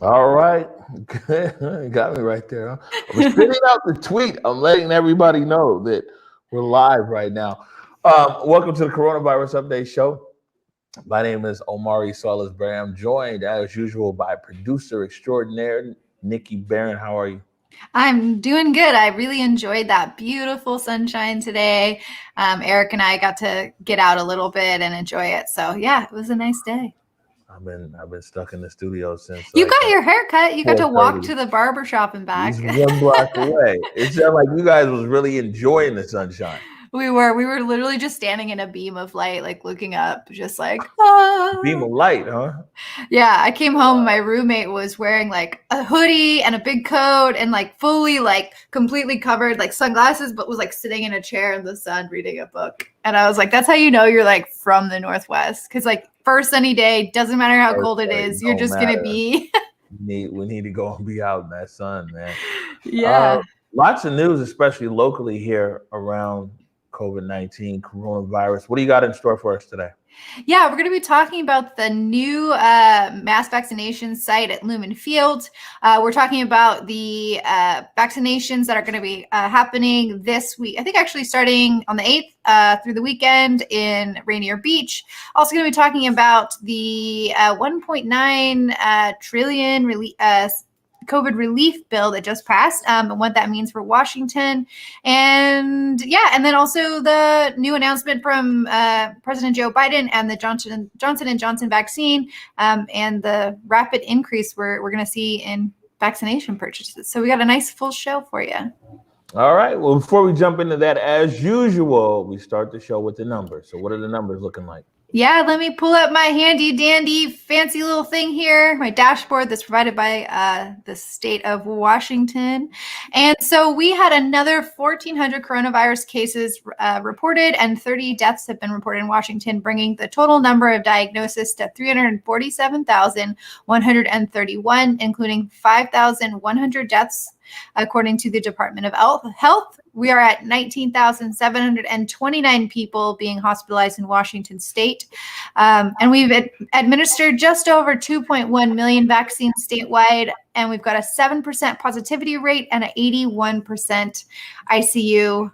All right. Got me right there. Huh? I'm spitting out the tweet. I'm letting everybody know that we're live right now. Welcome to the Coronavirus Update Show. My name is Omari Salisbury. I'm joined, as usual, by producer extraordinaire, Nikki Barron. How are you? I'm doing good. I really enjoyed that beautiful sunshine today. Eric and I got to get out a little bit and enjoy it. So yeah, it was a nice day. I've been stuck in the studio since you got your hair cut. You got to walk to the barber shop and back. He's 1 block away. It sounded like you guys was really enjoying the sunshine. We were literally just standing in a beam of light, like looking up, just like ah. Beam of light, huh? Yeah, I came home and my roommate was wearing like a hoodie and a big coat and like fully like completely covered, like sunglasses, but was like sitting in a chair in the sun reading a book. And I was like, that's how you know you're like from the Northwest, because like first sunny day, doesn't matter how cold it is, you're just gonna be. we need to go and be out in that sun, man. Yeah. Lots of news, especially locally here around COVID-19, coronavirus. What do you got in store for us today? Yeah, we're going to be talking about the new mass vaccination site at Lumen Field. We're talking about the vaccinations that are going to be happening this week. I think actually starting on the 8th through the weekend in Rainier Beach. Also going to be talking about the 1.9 trillion COVID relief bill that just passed and what that means for Washington. And yeah, and then also the new announcement from President Joe Biden and the Johnson & Johnson vaccine and the rapid increase we're going to see in vaccination purchases. So we got a nice full show for you. All right. Well, before we jump into that, as usual, we start the show with the numbers. So what are the numbers looking like? Yeah, let me pull up my handy dandy fancy little thing here, my dashboard that's provided by the state of Washington. And so we had another 1,400 coronavirus cases reported and 30 deaths have been reported in Washington, bringing the total number of diagnoses to 347,131, including 5,100 deaths. According to the Department of Health, we are at 19,729 people being hospitalized in Washington state. And we've administered just over 2.1 million vaccines statewide. And we've got a 7% positivity rate and an 81% ICU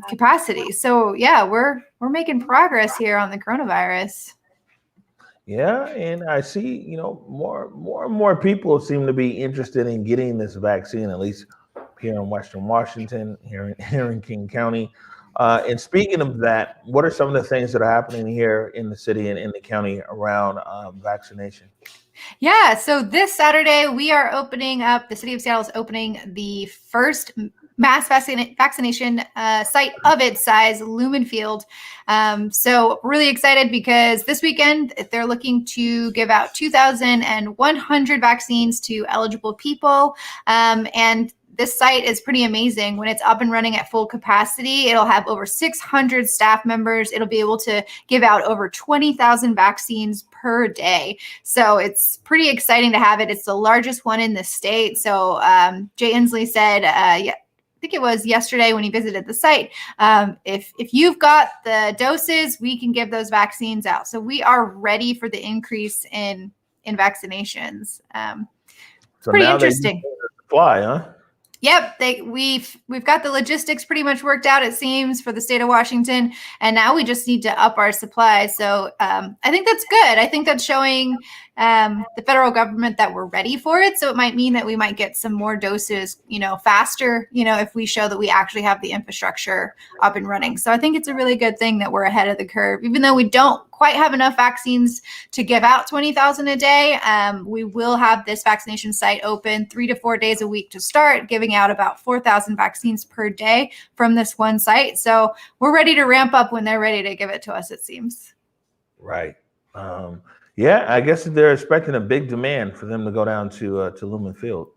capacity. So yeah, we're making progress here on the coronavirus. Yeah, and I see, more and more people seem to be interested in getting this vaccine, at least here in Western Washington, here in King County. And speaking of that, what are some of the things that are happening here in the city and in the county around vaccination? Yeah, so this Saturday we are opening up, the city of Seattle is opening the first mass vaccination site of its size, Lumen Field. So really excited because this weekend they're looking to give out 2,100 vaccines to eligible people. And this site is pretty amazing. When it's up and running at full capacity, it'll have over 600 staff members. It'll be able to give out over 20,000 vaccines per day. So it's pretty exciting to have it. It's the largest one in the state. So Jay Inslee said, I think it was yesterday when he visited the site, if you've got the doses, we can give those vaccines out. So we are ready for the increase in vaccinations. So pretty interesting. Fly, huh? Yep, we've got the logistics pretty much worked out, it seems, for the state of Washington, and now we just need to up our supply. So I think that's good. I think that's showing the federal government that we're ready for it. So it might mean that we might get some more doses, faster, if we show that we actually have the infrastructure up and running. So I think it's a really good thing that we're ahead of the curve, even though we don't quite have enough vaccines to give out 20,000 a day. We will have this vaccination site open 3 to 4 days a week to start, giving out about 4,000 vaccines per day from this one site. So we're ready to ramp up when they're ready to give it to us, it seems. Right. Yeah, I guess they're expecting a big demand for them to go down to Lumen Field.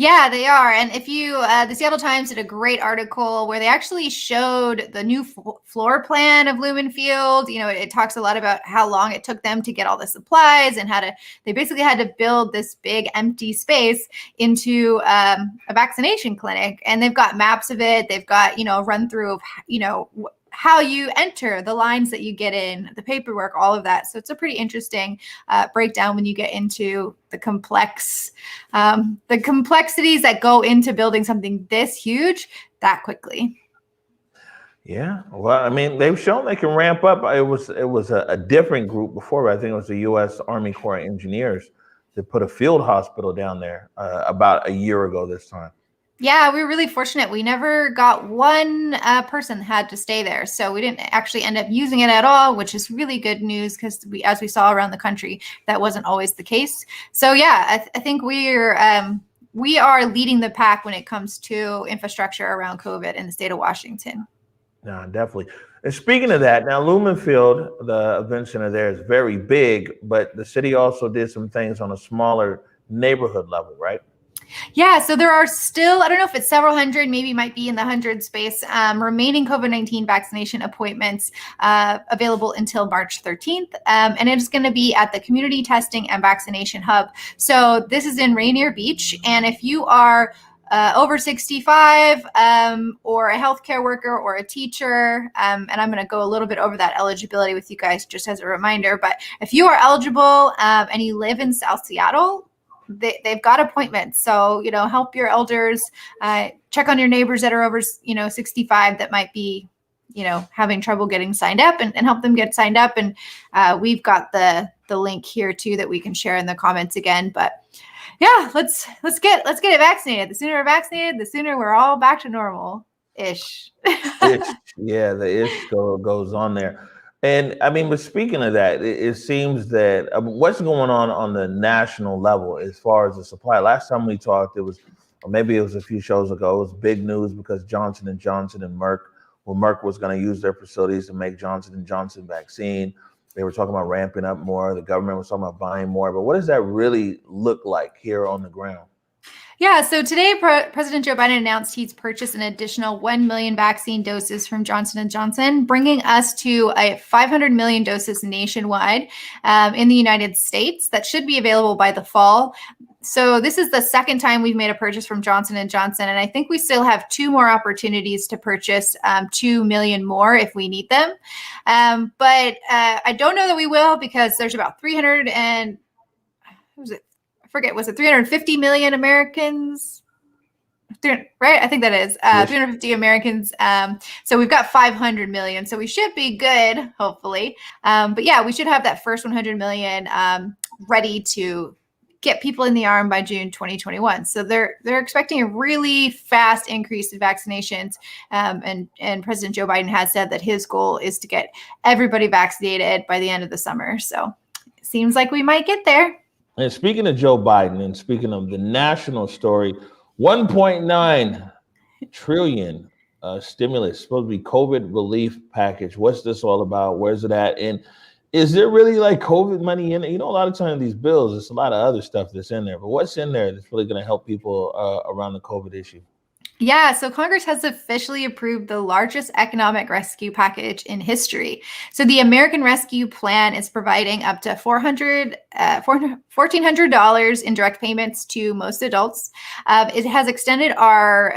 Yeah, they are. And if you, the Seattle Times did a great article where they actually showed the new floor plan of Lumen Field. You know, it talks a lot about how long it took them to get all the supplies and they basically had to build this big empty space into a vaccination clinic. And they've got maps of it. They've got, a run through of, how you enter, the lines that you get in, the paperwork, all of that. So it's a pretty interesting breakdown when you get into the complexities that go into building something this huge that quickly. Yeah, well, I mean, they've shown they can ramp up. It was a different group before, but I think it was the U.S. Army Corps of Engineers that put a field hospital down there about a year ago this time. Yeah, we were really fortunate. We never got one person had to stay there. So we didn't actually end up using it at all, which is really good news because as we saw around the country, that wasn't always the case. So yeah, I think we are leading the pack when it comes to infrastructure around COVID in the state of Washington. No, definitely. And speaking of that, now Lumen Field, the event center there is very big, but the city also did some things on a smaller neighborhood level, right? Yeah, so there are still, I don't know if it's several hundred, maybe might be in the hundred space, remaining COVID-19 vaccination appointments available until March 13th. And it's going to be at the Community Testing and Vaccination Hub. So this is in Rainier Beach. And if you are over 65 or a healthcare worker or a teacher, and I'm going to go a little bit over that eligibility with you guys just as a reminder, but if you are eligible and you live in South Seattle, they've got appointments. So, help your elders, check on your neighbors that are over, 65 that might be, having trouble getting signed up and help them get signed up. And we've got the link here too that we can share in the comments again. But yeah, let's get it vaccinated. The sooner we're vaccinated, the sooner we're all back to normal-ish. Yeah, the ish goes on there. And I mean, but speaking of that, it seems that what's going on the national level as far as the supply. Last time we talked, or maybe it was a few shows ago, it was big news because Johnson & Johnson and Merck was going to use their facilities to make Johnson & Johnson vaccine. They were talking about ramping up more. The government was talking about buying more. But what does that really look like here on the ground? Yeah, so today President Joe Biden announced he's purchased an additional 1 million vaccine doses from Johnson & Johnson, bringing us to 500 million doses nationwide in the United States that should be available by the fall. So this is the second time we've made a purchase from Johnson & Johnson, and I think we still have 2 more opportunities to purchase 2 million more if we need them. But I don't know that we will because there's about 350 million Americans, right? I think that is 350 Americans. So we've got 500 million. So we should be good, hopefully. But yeah, we should have that first 100 million ready to get people in the arm by June 2021. So they're expecting a really fast increase in vaccinations. And President Joe Biden has said that his goal is to get everybody vaccinated by the end of the summer. So it seems like we might get there. And speaking of Joe Biden and speaking of the national story, 1.9 trillion stimulus, supposed to be COVID relief package. What's this all about? Where's it at? And is there really like COVID money in it? A lot of times these bills, there's a lot of other stuff that's in there, but what's in there that's really going to help people around the COVID issue? Yeah, so Congress has officially approved the largest economic rescue package in history. So the American Rescue Plan is providing up to $1,400 in direct payments to most adults. It has extended our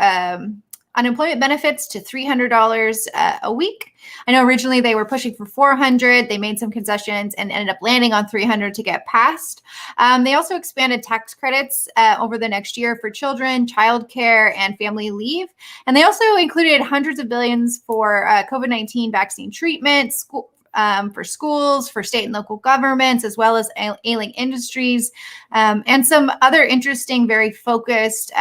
unemployment benefits to $300 a week. I know originally they were pushing for $400. They made some concessions and ended up landing on $300 to get passed. They also expanded tax credits over the next year for children, childcare, and family leave. And they also included hundreds of billions for COVID-19 vaccine treatment, for schools, for state and local governments, as well as ailing industries, and some other interesting, very focused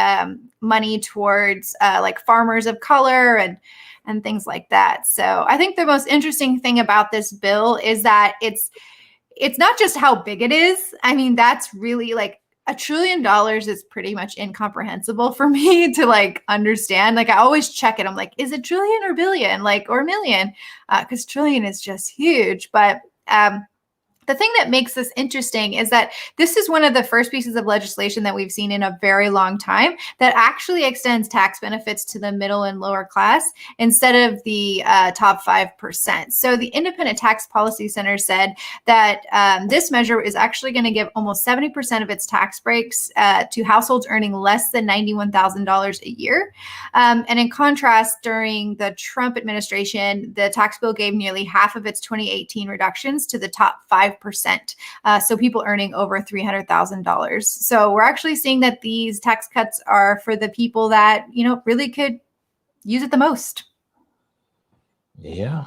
money towards like farmers of color and things like that. So I think the most interesting thing about this bill is that it's not just how big it is. I mean, that's really like $1 trillion is pretty much incomprehensible for me to like understand. Like I always check it. I'm like, is it trillion or billion, like, or million? Because trillion is just huge. But The thing that makes this interesting is that this is one of the first pieces of legislation that we've seen in a very long time that actually extends tax benefits to the middle and lower class instead of the top 5%. So the Independent Tax Policy Center said that this measure is actually going to give almost 70% of its tax breaks to households earning less than $91,000 a year. And in contrast, during the Trump administration, the tax bill gave nearly half of its 2018 reductions to the top 5%. So people earning over $300,000. So we're actually seeing that these tax cuts are for the people that, really could use it the most. Yeah.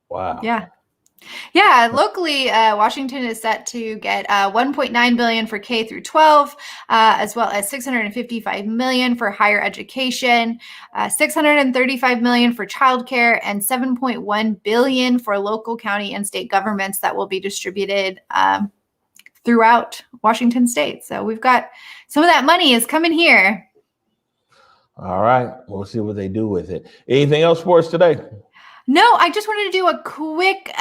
Wow. Yeah. Locally, Washington is set to get $1.9 billion for K through 12, as well as $655 million for higher education, $635 million for childcare, and $7.1 billion for local, county, and state governments that will be distributed throughout Washington state. So we've got some of that money is coming here. All right. We'll see what they do with it. Anything else for us today? No, I just wanted to do a quick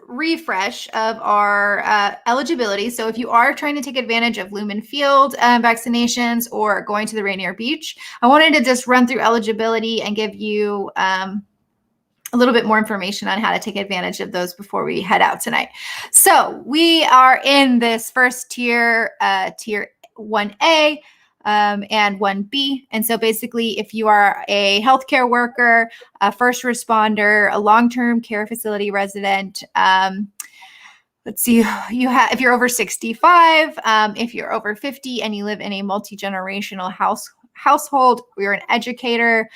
refresh of our eligibility. So if you are trying to take advantage of Lumen Field vaccinations or going to the Rainier Beach, I wanted to just run through eligibility and give you a little bit more information on how to take advantage of those before we head out tonight. So we are in this first tier, tier 1A. And 1B. And so basically, if you are a healthcare worker, a first responder, a long-term care facility resident, let's see, if you're over 65, if you're over 50 and you live in a multi-generational household, or you're an educator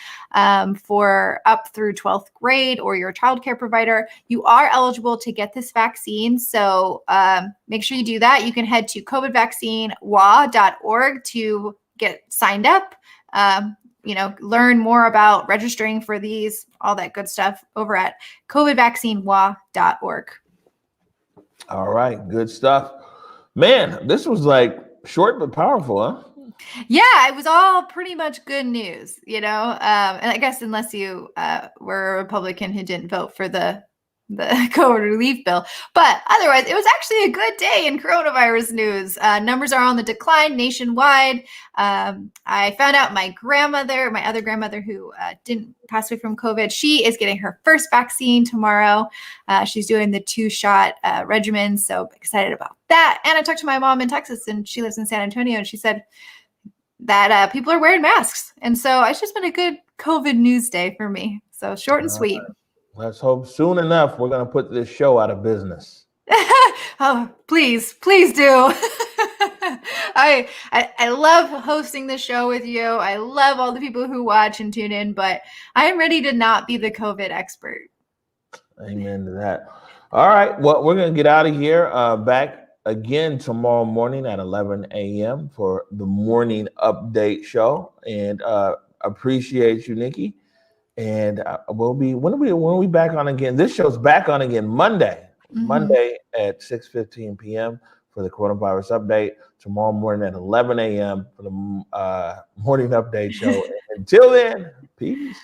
for up through 12th grade, or you're a childcare provider, you are eligible to get this vaccine. So make sure you do that. You can head to covidvaccinewa.org to get signed up, learn more about registering for these, all that good stuff over at covidvaccinewa.org. All right, good stuff. Man, this was like short but powerful, huh? Yeah, it was all pretty much good news, and I guess unless you were a Republican who didn't vote for the COVID relief bill. But otherwise, it was actually a good day in coronavirus news. Numbers are on the decline nationwide. I found out my other grandmother who didn't pass away from COVID, she is getting her first vaccine tomorrow. She's doing the 2-shot regimen. So excited about that. And I talked to my mom in Texas, and she lives in San Antonio, and she said that people are wearing masks. And so it's just been a good COVID news day for me. So short and sweet. Let's hope soon enough we're going to put this show out of business. Oh, please do. I love hosting the show with you. I love all the people who watch and tune in, but I'm ready to not be the COVID expert. Amen to that. All right. Well, we're going to get out of here. Back again tomorrow morning at 11 a.m. for the morning update show. And appreciate you, Nikki. And when are we back on again? This show's back on again Monday. Mm-hmm. Monday at 6:15 p.m. for the coronavirus update. Tomorrow morning at 11 a.m. for the morning update show. Until then, peace.